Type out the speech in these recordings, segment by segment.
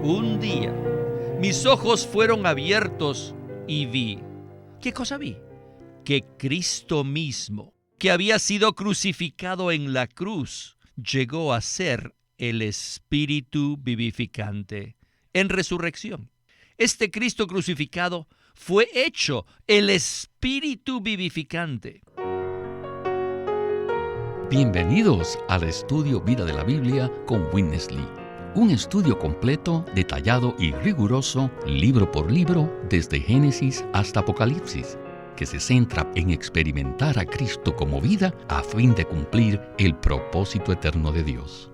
Un día, mis ojos fueron abiertos y vi. ¿Qué cosa vi? Que Cristo mismo, que había sido crucificado en la cruz, llegó a ser el Espíritu vivificante en resurrección. Este Cristo crucificado fue hecho el Espíritu vivificante. Bienvenidos al estudio Vida de la Biblia con Witness Lee. Un estudio completo, detallado y riguroso, libro por libro, desde Génesis hasta Apocalipsis, que se centra en experimentar a Cristo como vida a fin de cumplir el propósito eterno de Dios.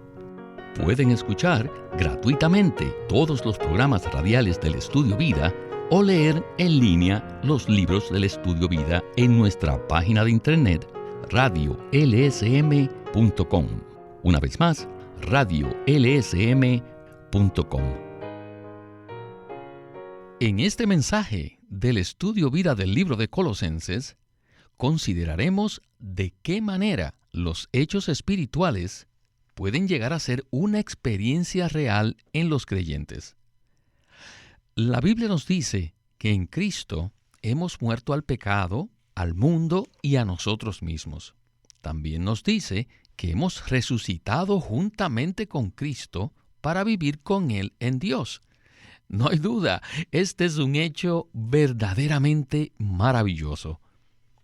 Pueden escuchar gratuitamente todos los programas radiales del Estudio Vida o leer en línea los libros del Estudio Vida en nuestra página de internet radiolsm.com. Una vez más, radiolsm.com. En este mensaje del Estudio Vida del libro de Colosenses, consideraremos de qué manera los hechos espirituales pueden llegar a ser una experiencia real en los creyentes. La Biblia nos dice que en Cristo hemos muerto al pecado, al mundo y a nosotros mismos. También nos dice que hemos resucitado juntamente con Cristo para vivir con Él en Dios. No hay duda, este es un hecho verdaderamente maravilloso.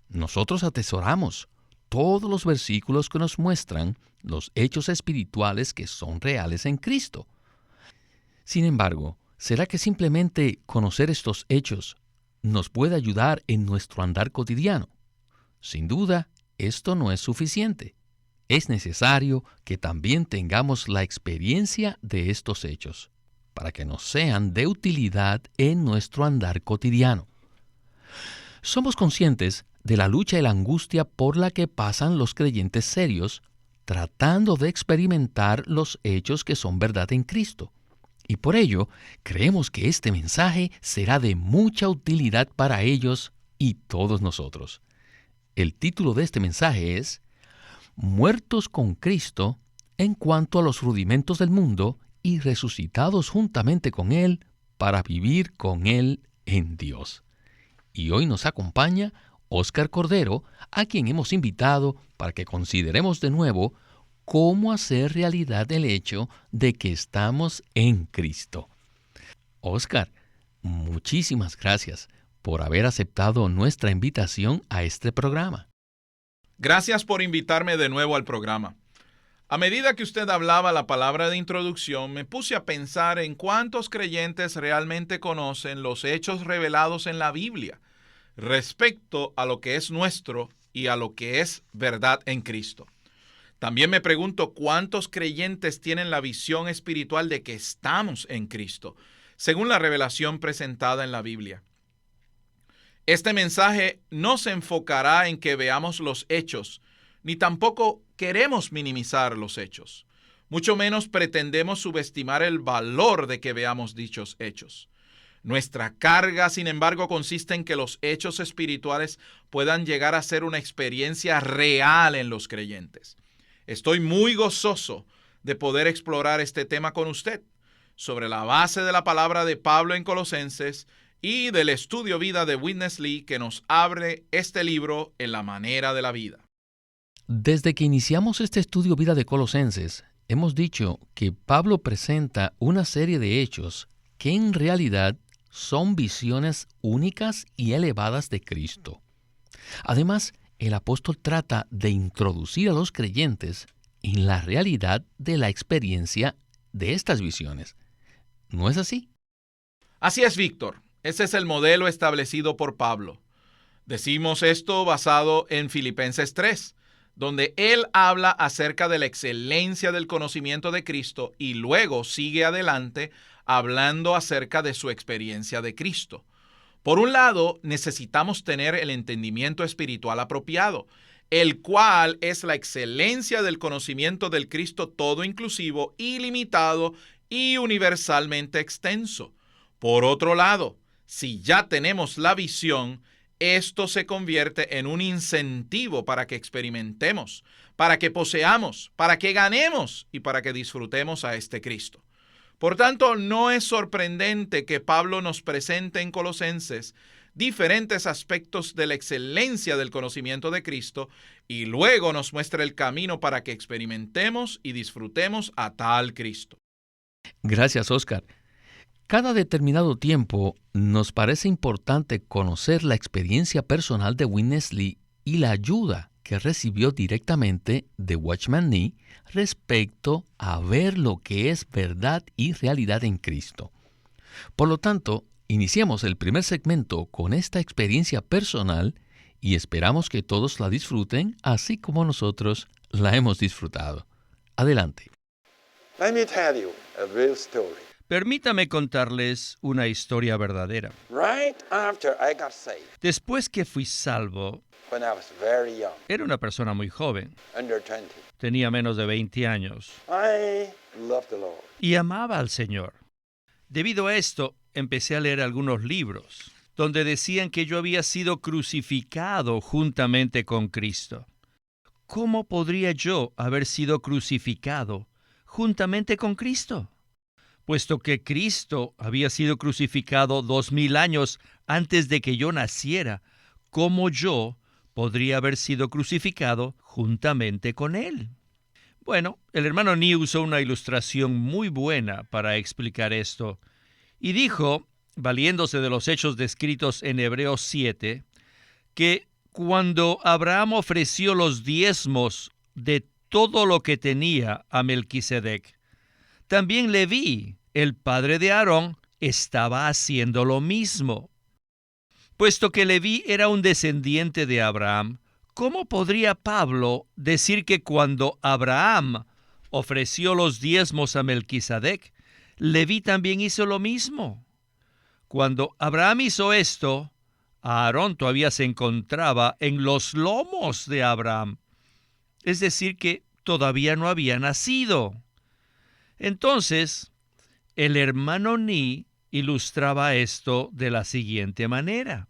Nosotros atesoramos todos los versículos que nos muestran los hechos espirituales que son reales en Cristo. Sin embargo, ¿será que simplemente conocer estos hechos nos puede ayudar en nuestro andar cotidiano? Sin duda, esto no es suficiente. Es necesario que también tengamos la experiencia de estos hechos, para que nos sean de utilidad en nuestro andar cotidiano. Somos conscientes de la lucha y la angustia por la que pasan los creyentes serios, tratando de experimentar los hechos que son verdad en Cristo. Y por ello, creemos que este mensaje será de mucha utilidad para ellos y todos nosotros. El título de este mensaje es Muertos con Cristo en cuanto a los rudimentos del mundo y resucitados juntamente con Él para vivir con Él en Dios. Y hoy nos acompaña Óscar Cordero, a quien hemos invitado para que consideremos de nuevo cómo hacer realidad el hecho de que estamos en Cristo. Óscar, muchísimas gracias por haber aceptado nuestra invitación a este programa. Gracias por invitarme de nuevo al programa. A medida que usted hablaba la palabra de introducción, me puse a pensar en cuántos creyentes realmente conocen los hechos revelados en la Biblia respecto a lo que es nuestro y a lo que es verdad en Cristo. También me pregunto cuántos creyentes tienen la visión espiritual de que estamos en Cristo, según la revelación presentada en la Biblia. Este mensaje no se enfocará en que veamos los hechos, ni tampoco queremos minimizar los hechos. Mucho menos pretendemos subestimar el valor de que veamos dichos hechos. Nuestra carga, sin embargo, consiste en que los hechos espirituales puedan llegar a ser una experiencia real en los creyentes. Estoy muy gozoso de poder explorar este tema con usted, sobre la base de la palabra de Pablo en Colosenses y del estudio vida de Witness Lee que nos abre este libro en la manera de la vida. Desde que iniciamos este estudio vida de Colosenses, hemos dicho que Pablo presenta una serie de hechos que en realidad son visiones únicas y elevadas de Cristo. Además, el apóstol trata de introducir a los creyentes en la realidad de la experiencia de estas visiones. ¿No es así? Así es, Víctor. Ese es el modelo establecido por Pablo. Decimos esto basado en Filipenses 3, donde él habla acerca de la excelencia del conocimiento de Cristo y luego sigue adelante hablando acerca de su experiencia de Cristo. Por un lado, necesitamos tener el entendimiento espiritual apropiado, el cual es la excelencia del conocimiento del Cristo todo inclusivo, ilimitado y universalmente extenso. Por otro lado, si ya tenemos la visión, esto se convierte en un incentivo para que experimentemos, para que poseamos, para que ganemos y para que disfrutemos a este Cristo. Por tanto, no es sorprendente que Pablo nos presente en Colosenses diferentes aspectos de la excelencia del conocimiento de Cristo y luego nos muestre el camino para que experimentemos y disfrutemos a tal Cristo. Gracias, Oscar. Cada determinado tiempo nos parece importante conocer la experiencia personal de Witness Lee y la ayuda que recibió directamente de Watchman Nee respecto a ver lo que es verdad y realidad en Cristo. Por lo tanto, iniciamos el primer segmento con esta experiencia personal y esperamos que todos la disfruten así como nosotros la hemos disfrutado. Adelante. Let me tell you a real story. Permítame contarles una historia verdadera. Right after I got saved, Después que fui salvo, when I was very young, era una persona muy joven. under 20, Tenía menos de 20 años I loved the Lord. y amaba al Señor. Debido a esto, empecé a leer algunos libros donde decían que yo había sido crucificado juntamente con Cristo. ¿Cómo podría yo haber sido crucificado juntamente con Cristo? Puesto que Cristo había sido crucificado 2000 años antes de que yo naciera, ¿cómo yo podría haber sido crucificado juntamente con Él? Bueno, el hermano Nee usó una ilustración muy buena para explicar esto y dijo, valiéndose de los hechos descritos en Hebreos 7, que cuando Abraham ofreció los diezmos de todo lo que tenía a Melquisedec, también Leví, el padre de Aarón, estaba haciendo lo mismo. Puesto que Leví era un descendiente de Abraham, ¿cómo podría Pablo decir que cuando Abraham ofreció los diezmos a Melquisedec, Leví también hizo lo mismo? Cuando Abraham hizo esto, Aarón todavía se encontraba en los lomos de Abraham, es decir, que todavía no había nacido. Entonces, el hermano Nee ilustraba esto de la siguiente manera.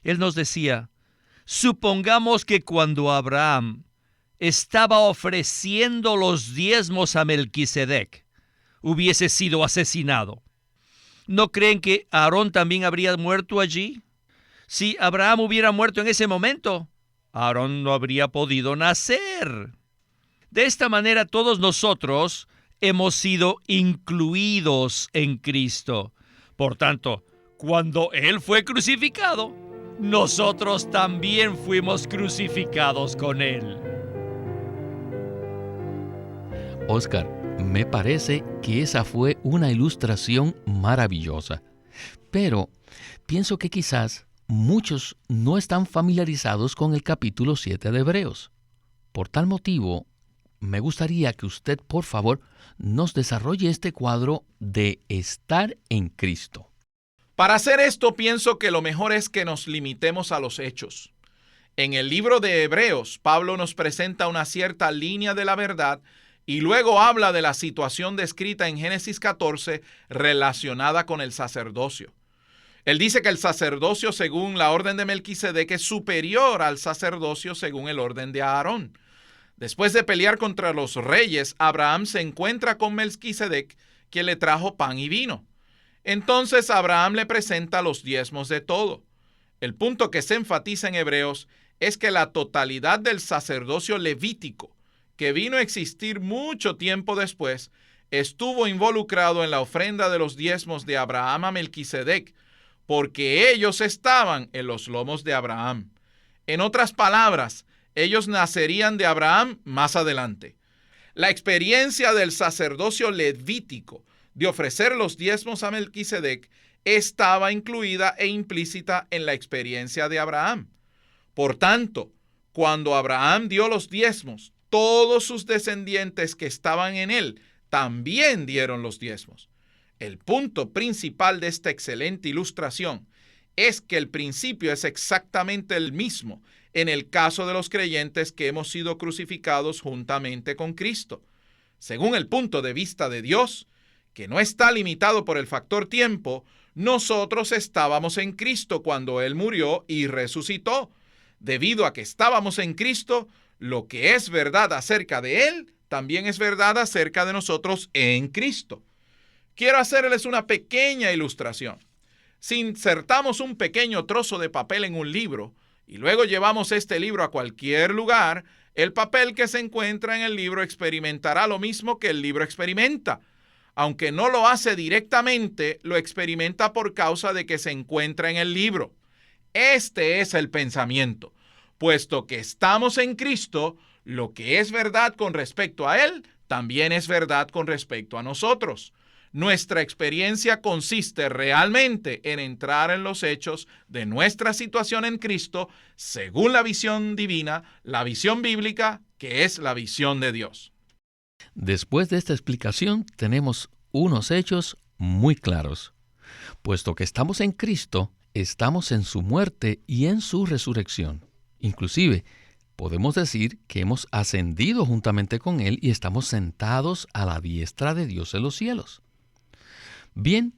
Él nos decía, supongamos que cuando Abraham estaba ofreciendo los diezmos a Melquisedec, hubiese sido asesinado. ¿No creen que Aarón también habría muerto allí? Si Abraham hubiera muerto en ese momento, Aarón no habría podido nacer. De esta manera, todos nosotros hemos sido incluidos en Cristo. Por tanto, cuando Él fue crucificado, nosotros también fuimos crucificados con Él. Oscar, me parece que esa fue una ilustración maravillosa. Pero pienso que quizás muchos no están familiarizados con el capítulo 7 de Hebreos. Por tal motivo, me gustaría que usted, por favor, nos desarrolle este cuadro de estar en Cristo. Para hacer esto, pienso que lo mejor es que nos limitemos a los hechos. En el libro de Hebreos, Pablo nos presenta una cierta línea de la verdad y luego habla de la situación descrita en Génesis 14 relacionada con el sacerdocio. Él dice que el sacerdocio según la orden de Melquisedec es superior al sacerdocio según el orden de Aarón. Después de pelear contra los reyes, Abraham se encuentra con Melquisedec, quien le trajo pan y vino. Entonces Abraham le presenta los diezmos de todo. El punto que se enfatiza en Hebreos es que la totalidad del sacerdocio levítico, que vino a existir mucho tiempo después, estuvo involucrado en la ofrenda de los diezmos de Abraham a Melquisedec, porque ellos estaban en los lomos de Abraham. En otras palabras, ellos nacerían de Abraham más adelante. La experiencia del sacerdocio levítico de ofrecer los diezmos a Melquisedec estaba incluida e implícita en la experiencia de Abraham. Por tanto, cuando Abraham dio los diezmos, todos sus descendientes que estaban en él también dieron los diezmos. El punto principal de esta excelente ilustración es que el principio es exactamente el mismo en el caso de los creyentes que hemos sido crucificados juntamente con Cristo. Según el punto de vista de Dios, que no está limitado por el factor tiempo, nosotros estábamos en Cristo cuando Él murió y resucitó. Debido a que estábamos en Cristo, lo que es verdad acerca de Él, también es verdad acerca de nosotros en Cristo. Quiero hacerles una pequeña ilustración. Si insertamos un pequeño trozo de papel en un libro y luego llevamos este libro a cualquier lugar, el papel que se encuentra en el libro experimentará lo mismo que el libro experimenta. Aunque no lo hace directamente, lo experimenta por causa de que se encuentra en el libro. Este es el pensamiento. Puesto que estamos en Cristo, lo que es verdad con respecto a Él, también es verdad con respecto a nosotros. Nuestra experiencia consiste realmente en entrar en los hechos de nuestra situación en Cristo según la visión divina, la visión bíblica, que es la visión de Dios. Después de esta explicación, tenemos unos hechos muy claros. Puesto que estamos en Cristo, estamos en su muerte y en su resurrección. Inclusive, podemos decir que hemos ascendido juntamente con Él y estamos sentados a la diestra de Dios en los cielos. Bien,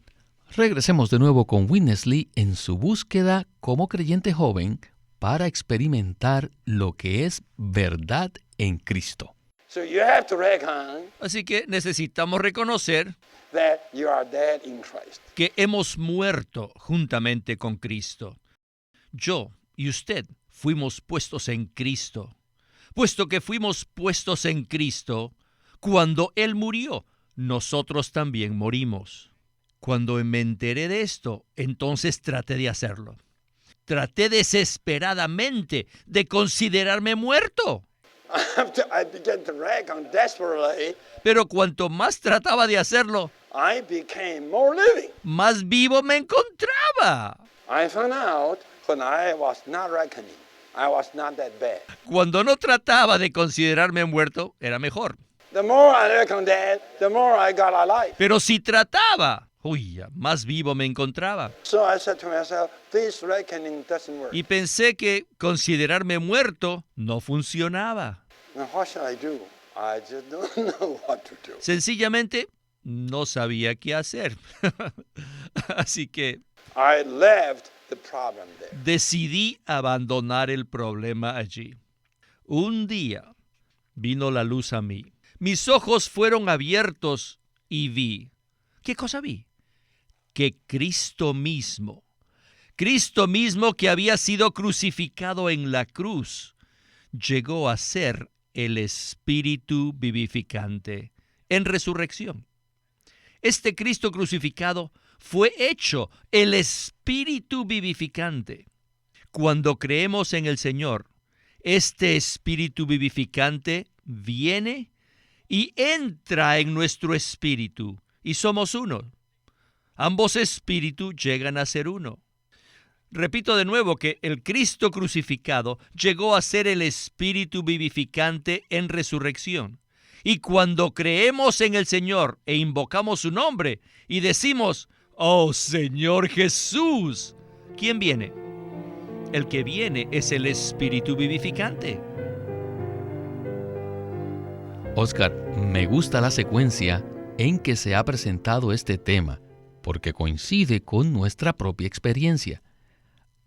regresemos de nuevo con Witness Lee en su búsqueda como creyente joven para experimentar lo que es verdad en Cristo. So you have to reckon Así que necesitamos reconocer that you are dead in Christ. que hemos muerto juntamente con Cristo. Yo y usted fuimos puestos en Cristo. Puesto que fuimos puestos en Cristo, cuando Él murió, nosotros también morimos. Cuando me enteré de esto, entonces traté de hacerlo. Traté desesperadamente de considerarme muerto. I began to reckon desperately. Pero cuanto más trataba de hacerlo, I became more living. más vivo me encontraba. I found out when I was not reckoning, I was not that bad. Cuando no trataba de considerarme muerto, era mejor. The more I reckoned dead, the more I got alive. Pero si trataba, más vivo me encontraba. So I said to myself, this reckoning doesn't work. Y pensé que considerarme muerto no funcionaba. Now what should I do? I just don't know what to do. Sencillamente, no sabía qué hacer. Así que I left the problem there. decidí abandonar el problema allí. Un día vino la luz a mí. Mis ojos fueron abiertos y vi. ¿Qué cosa vi? Que Cristo mismo que había sido crucificado en la cruz, llegó a ser el Espíritu vivificante en resurrección. Este Cristo crucificado fue hecho el Espíritu vivificante. Cuando creemos en el Señor, este Espíritu vivificante viene y entra en nuestro espíritu y somos uno. Ambos espíritus llegan a ser uno. Repito de nuevo que el Cristo crucificado llegó a ser el Espíritu vivificante en resurrección. Y cuando creemos en el Señor e invocamos su nombre y decimos, «Oh Señor Jesús», ¿quién viene? El que viene es el Espíritu vivificante. Oscar, me gusta la secuencia en que se ha presentado este tema, porque coincide con nuestra propia experiencia.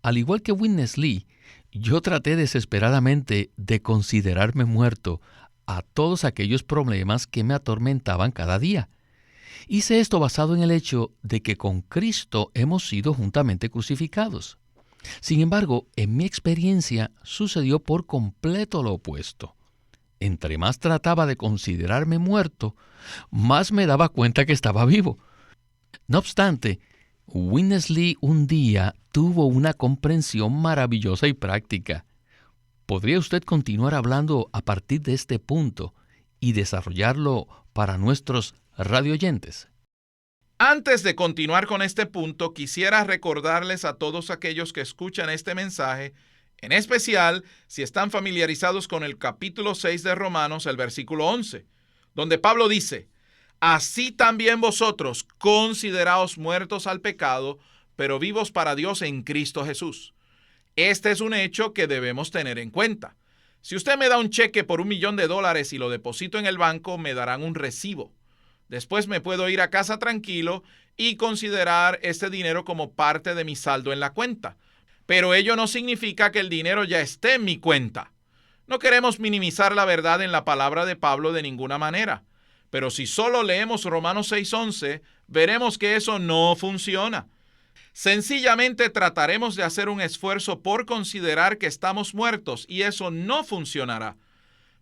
Al igual que Witness Lee, yo traté desesperadamente de considerarme muerto a todos aquellos problemas que me atormentaban cada día. Hice esto basado en el hecho de que con Cristo hemos sido juntamente crucificados. Sin embargo, en mi experiencia sucedió por completo lo opuesto. Entre más trataba de considerarme muerto, más me daba cuenta que estaba vivo. No obstante, Witness Lee un día tuvo una comprensión maravillosa y práctica. ¿Podría usted continuar hablando a partir de este punto y desarrollarlo para nuestros radioyentes? Antes de continuar con este punto, quisiera recordarles a todos aquellos que escuchan este mensaje, en especial si están familiarizados con el capítulo 6 de Romanos, el versículo 11, donde Pablo dice, «Así también vosotros consideraos muertos al pecado, pero vivos para Dios en Cristo Jesús». Este es un hecho que debemos tener en cuenta. Si usted me da un cheque por $1,000,000 y lo deposito en el banco, me darán un recibo. Después me puedo ir a casa tranquilo y considerar este dinero como parte de mi saldo en la cuenta. Pero ello no significa que el dinero ya esté en mi cuenta. No queremos minimizar la verdad en la palabra de Pablo de ninguna manera. Pero si solo leemos Romanos 6:11, veremos que eso no funciona. Sencillamente trataremos de hacer un esfuerzo por considerar que estamos muertos y eso no funcionará.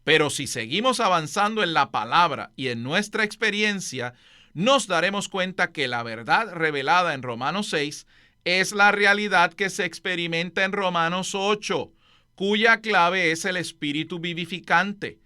Pero si seguimos avanzando en la palabra y en nuestra experiencia, nos daremos cuenta que la verdad revelada en Romanos 6 es la realidad que se experimenta en Romanos 8, cuya clave es el espíritu vivificante.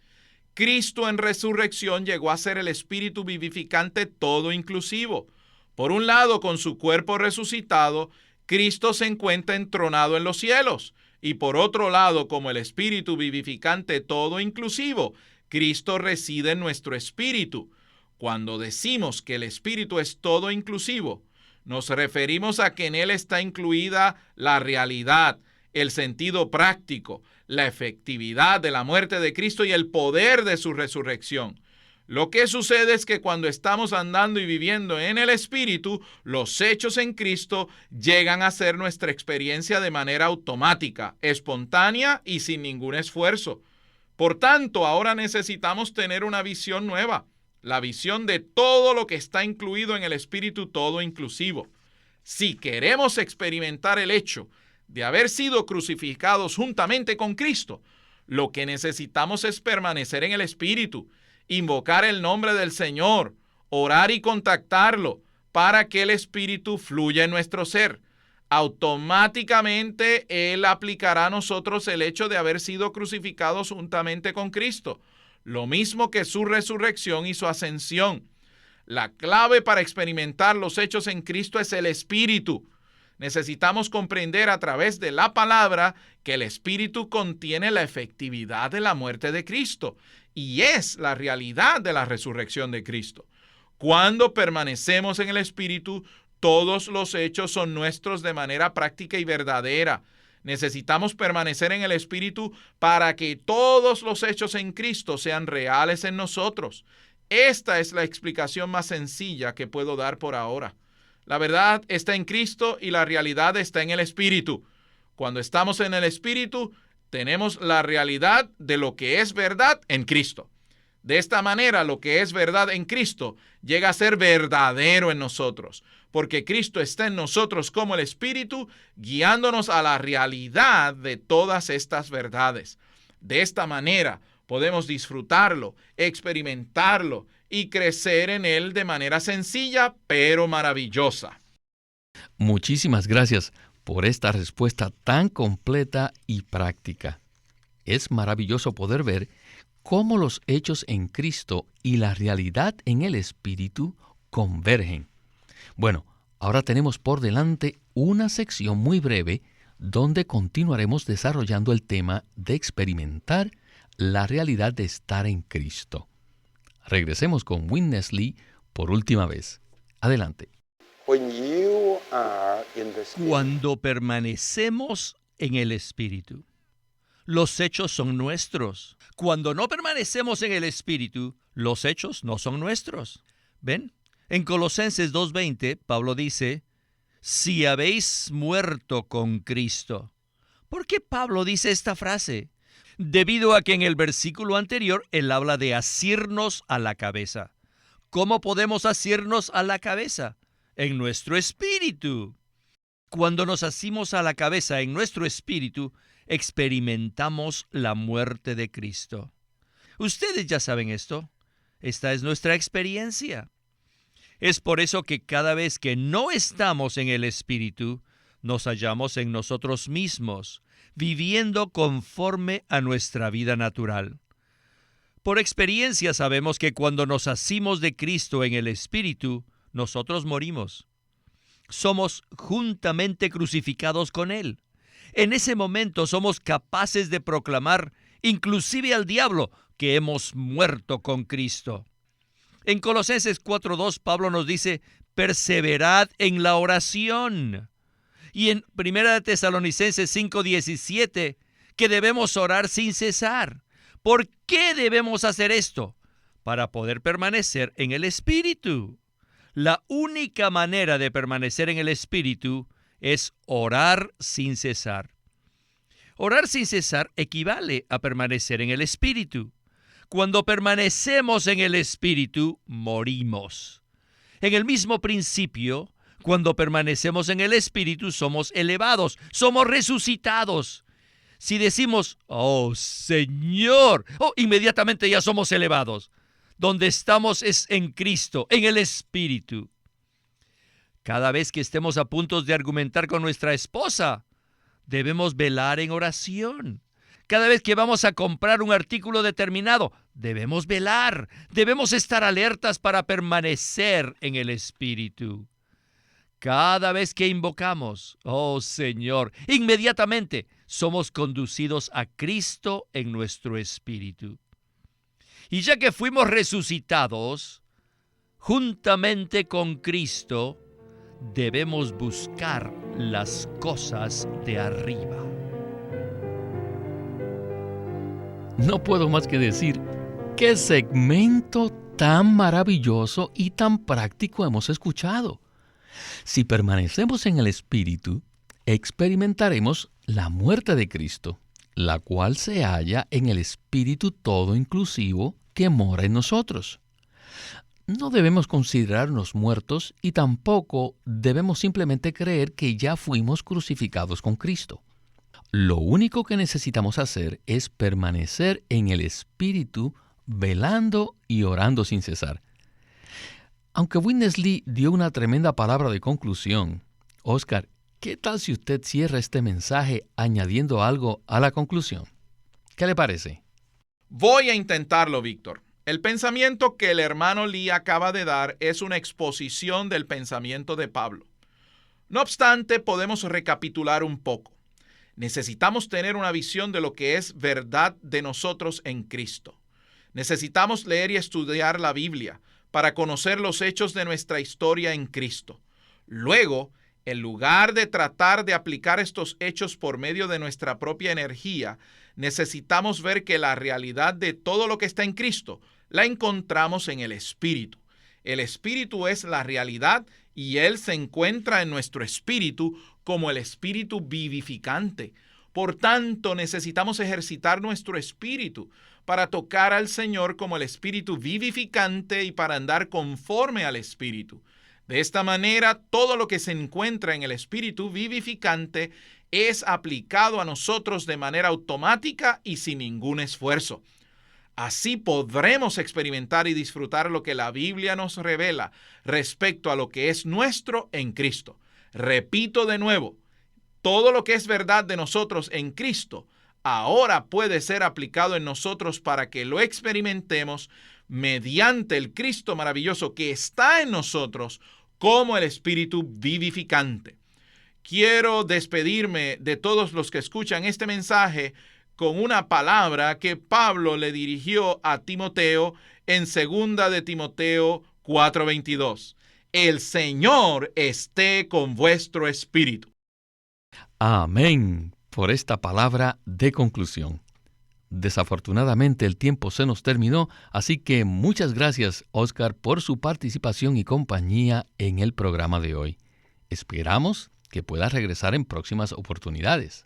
Cristo en resurrección llegó a ser el espíritu vivificante todo inclusivo. Por un lado, con su cuerpo resucitado, Cristo se encuentra entronado en los cielos. Y por otro lado, como el espíritu vivificante todo inclusivo, Cristo reside en nuestro espíritu. Cuando decimos que el espíritu es todo inclusivo, nos referimos a que en él está incluida la realidad, el sentido práctico, la efectividad de la muerte de Cristo y el poder de su resurrección. Lo que sucede es que cuando estamos andando y viviendo en el Espíritu, los hechos en Cristo llegan a ser nuestra experiencia de manera automática, espontánea y sin ningún esfuerzo. Por tanto, ahora necesitamos tener una visión nueva, la visión de todo lo que está incluido en el Espíritu todo inclusivo. Si queremos experimentar el hecho de haber sido crucificados juntamente con Cristo, lo que necesitamos es permanecer en el Espíritu, invocar el nombre del Señor, orar y contactarlo para que el Espíritu fluya en nuestro ser. Automáticamente Él aplicará a nosotros el hecho de haber sido crucificados juntamente con Cristo, lo mismo que su resurrección y su ascensión. La clave para experimentar los hechos en Cristo es el Espíritu. Necesitamos comprender a través de la palabra que el Espíritu contiene la efectividad de la muerte de Cristo y es la realidad de la resurrección de Cristo. Cuando permanecemos en el Espíritu, todos los hechos son nuestros de manera práctica y verdadera. Necesitamos permanecer en el Espíritu para que todos los hechos en Cristo sean reales en nosotros. Esta es la explicación más sencilla que puedo dar por ahora. La verdad está en Cristo y la realidad está en el Espíritu. Cuando estamos en el Espíritu, tenemos la realidad de lo que es verdad en Cristo. De esta manera, lo que es verdad en Cristo llega a ser verdadero en nosotros, porque Cristo está en nosotros como el Espíritu, guiándonos a la realidad de todas estas verdades. De esta manera, podemos disfrutarlo, experimentarlo y crecer en él de manera sencilla, pero maravillosa. Muchísimas gracias por esta respuesta tan completa y práctica. Es maravilloso poder ver cómo los hechos en Cristo y la realidad en el Espíritu convergen. Bueno, ahora tenemos por delante una sección muy breve donde continuaremos desarrollando el tema de experimentar la realidad de estar en Cristo. Regresemos con Witness Lee por última vez. Adelante. Cuando permanecemos en el Espíritu, los hechos son nuestros. Cuando no permanecemos en el Espíritu, los hechos no son nuestros. ¿Ven? En Colosenses 2:20, Pablo dice, si habéis muerto con Cristo. ¿Por qué Pablo dice esta frase? Debido a que en el versículo anterior él habla de asirnos a la cabeza. ¿Cómo podemos asirnos a la cabeza? En nuestro espíritu. Cuando nos asimos a la cabeza en nuestro espíritu, experimentamos la muerte de Cristo. Ustedes ya saben esto. Esta es nuestra experiencia. Es por eso que cada vez que no estamos en el espíritu, nos hallamos en nosotros mismos, viviendo conforme a nuestra vida natural. Por experiencia sabemos que cuando nos asimos de Cristo en el espíritu, nosotros morimos. Somos juntamente crucificados con Él. En ese momento somos capaces de proclamar, inclusive al diablo, que hemos muerto con Cristo. En Colosenses 4:2, Pablo nos dice, perseverad en la oración. Y en 1 Tesalonicenses 5:17, que debemos orar sin cesar. ¿Por qué debemos hacer esto? Para poder permanecer en el Espíritu. La única manera de permanecer en el Espíritu es orar sin cesar. Orar sin cesar equivale a permanecer en el Espíritu. Cuando permanecemos en el Espíritu, morimos. En el mismo principio, cuando permanecemos en el Espíritu, somos elevados, somos resucitados. Si decimos, oh Señor, inmediatamente ya somos elevados. Donde estamos es en Cristo, en el Espíritu. Cada vez que estemos a punto de argumentar con nuestra esposa, debemos velar en oración. Cada vez que vamos a comprar un artículo determinado, debemos velar. Debemos estar alertas para permanecer en el Espíritu. Cada vez que invocamos, oh Señor, inmediatamente somos conducidos a Cristo en nuestro espíritu. Y ya que fuimos resucitados, juntamente con Cristo, debemos buscar las cosas de arriba. No puedo más que decir, qué segmento tan maravilloso y tan práctico hemos escuchado. Si permanecemos en el Espíritu, experimentaremos la muerte de Cristo, la cual se halla en el Espíritu todo inclusivo que mora en nosotros. No debemos considerarnos muertos y tampoco debemos simplemente creer que ya fuimos crucificados con Cristo. Lo único que necesitamos hacer es permanecer en el Espíritu, velando y orando sin cesar. Aunque Witness Lee dio una tremenda palabra de conclusión, Oscar, ¿qué tal si usted cierra este mensaje añadiendo algo a la conclusión? ¿Qué le parece? Voy a intentarlo, Víctor. El pensamiento que el hermano Lee acaba de dar es una exposición del pensamiento de Pablo. No obstante, podemos recapitular un poco. Necesitamos tener una visión de lo que es verdad de nosotros en Cristo. Necesitamos leer y estudiar la Biblia para conocer los hechos de nuestra historia en Cristo. Luego, en lugar de tratar de aplicar estos hechos por medio de nuestra propia energía, necesitamos ver que la realidad de todo lo que está en Cristo la encontramos en el Espíritu. El Espíritu es la realidad y Él se encuentra en nuestro espíritu como el Espíritu vivificante. Por tanto, necesitamos ejercitar nuestro espíritu para tocar al Señor como el Espíritu vivificante y para andar conforme al Espíritu. De esta manera, todo lo que se encuentra en el Espíritu vivificante es aplicado a nosotros de manera automática y sin ningún esfuerzo. Así podremos experimentar y disfrutar lo que la Biblia nos revela respecto a lo que es nuestro en Cristo. Repito de nuevo, todo lo que es verdad de nosotros en Cristo ahora puede ser aplicado en nosotros para que lo experimentemos mediante el Cristo maravilloso que está en nosotros como el Espíritu vivificante. Quiero despedirme de todos los que escuchan este mensaje con una palabra que Pablo le dirigió a Timoteo en 2 de Timoteo 4:22. El Señor esté con vuestro espíritu. Amén por esta palabra de conclusión. Desafortunadamente el tiempo se nos terminó, así que muchas gracias, Oscar, por su participación y compañía en el programa de hoy. Esperamos que pueda regresar en próximas oportunidades.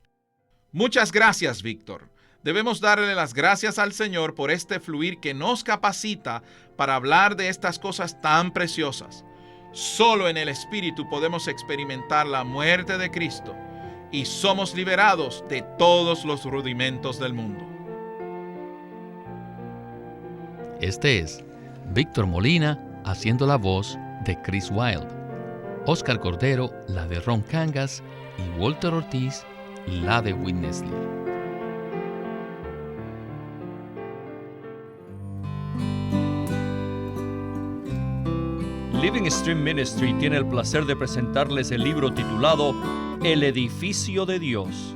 Muchas gracias, Víctor. Debemos darle las gracias al Señor por este fluir que nos capacita para hablar de estas cosas tan preciosas. Solo en el Espíritu podemos experimentar la muerte de Cristo y somos liberados de todos los rudimentos del mundo. Este es Víctor Molina haciendo la voz de Chris Wilde, Oscar Cordero la de Ron Cangas y Walter Ortiz la de Witness Lee. Living Stream Ministry tiene el placer de presentarles el libro titulado El edificio de Dios.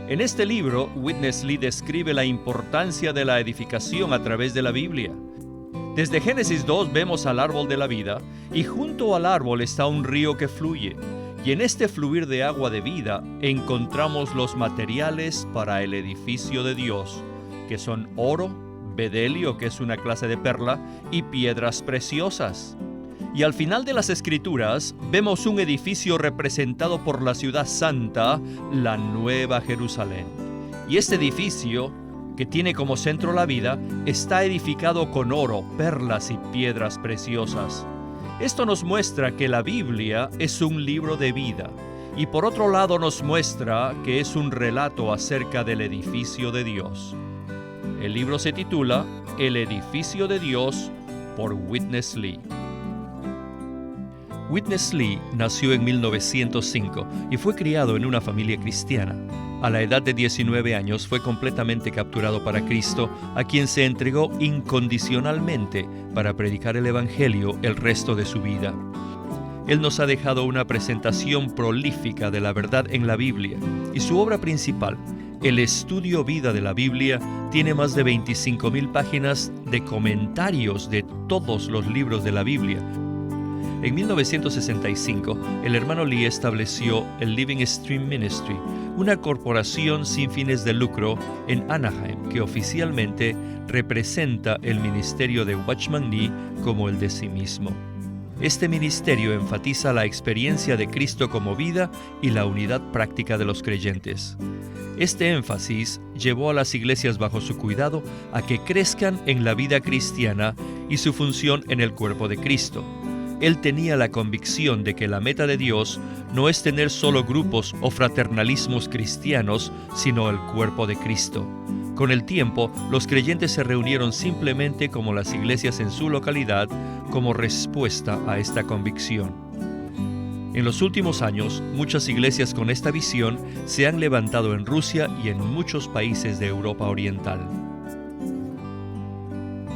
En este libro, Witness Lee describe la importancia de la edificación a través de la Biblia. Desde Génesis 2 vemos al árbol de la vida y junto al árbol está un río que fluye. Y en este fluir de agua de vida encontramos los materiales para el edificio de Dios, que son oro, bedelio, que es una clase de perla, y piedras preciosas. Y al final de las Escrituras vemos un edificio representado por la ciudad santa, la Nueva Jerusalén. Y este edificio que tiene como centro la vida, está edificado con oro, perlas y piedras preciosas. Esto nos muestra que la Biblia es un libro de vida, y por otro lado nos muestra que es un relato acerca del edificio de Dios. El libro se titula El edificio de Dios por Witness Lee. Witness Lee nació en 1905 y fue criado en una familia cristiana. A la edad de 19 años fue completamente capturado para Cristo, a quien se entregó incondicionalmente para predicar el Evangelio el resto de su vida. Él nos ha dejado una presentación prolífica de la verdad en la Biblia, y su obra principal, el Estudio Vida de la Biblia, tiene más de 25,000 páginas de comentarios de todos los libros de la Biblia. En 1965, el hermano Lee estableció el Living Stream Ministry, una corporación sin fines de lucro en Anaheim que oficialmente representa el ministerio de Watchman Nee como el de sí mismo. Este ministerio enfatiza la experiencia de Cristo como vida y la unidad práctica de los creyentes. Este énfasis llevó a las iglesias bajo su cuidado a que crezcan en la vida cristiana y su función en el cuerpo de Cristo. Él tenía la convicción de que la meta de Dios no es tener solo grupos o fraternalismos cristianos, sino el cuerpo de Cristo. Con el tiempo, los creyentes se reunieron simplemente como las iglesias en su localidad, como respuesta a esta convicción. En los últimos años, muchas iglesias con esta visión se han levantado en Rusia y en muchos países de Europa Oriental.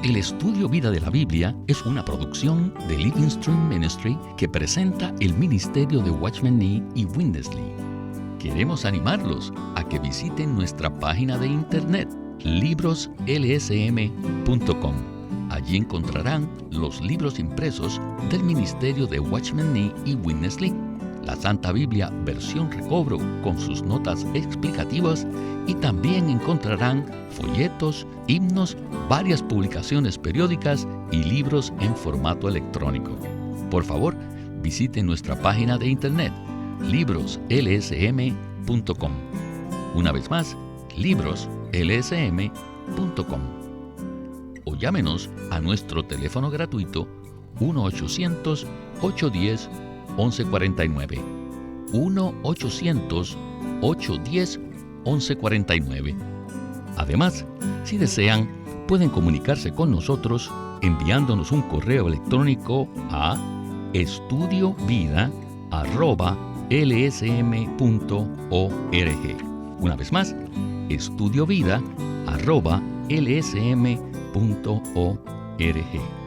El Estudio Vida de la Biblia es una producción de Living Stream Ministry que presenta el ministerio de Watchman Nee y Witness Lee. Queremos animarlos a que visiten nuestra página de internet, libroslsm.com. Allí encontrarán los libros impresos del ministerio de Watchman Nee y Witness Lee, la Santa Biblia versión recobro con sus notas explicativas, y también encontrarán folletos, himnos, varias publicaciones periódicas y libros en formato electrónico. Por favor, visite nuestra página de internet, libroslsm.com. Una vez más, libroslsm.com. O llámenos a nuestro teléfono gratuito 1-800-810-1149. 1-800-810-1149. Además, si desean, pueden comunicarse con nosotros enviándonos un correo electrónico a estudiovida@lsm.org. Una vez más, estudiovida@lsm.org.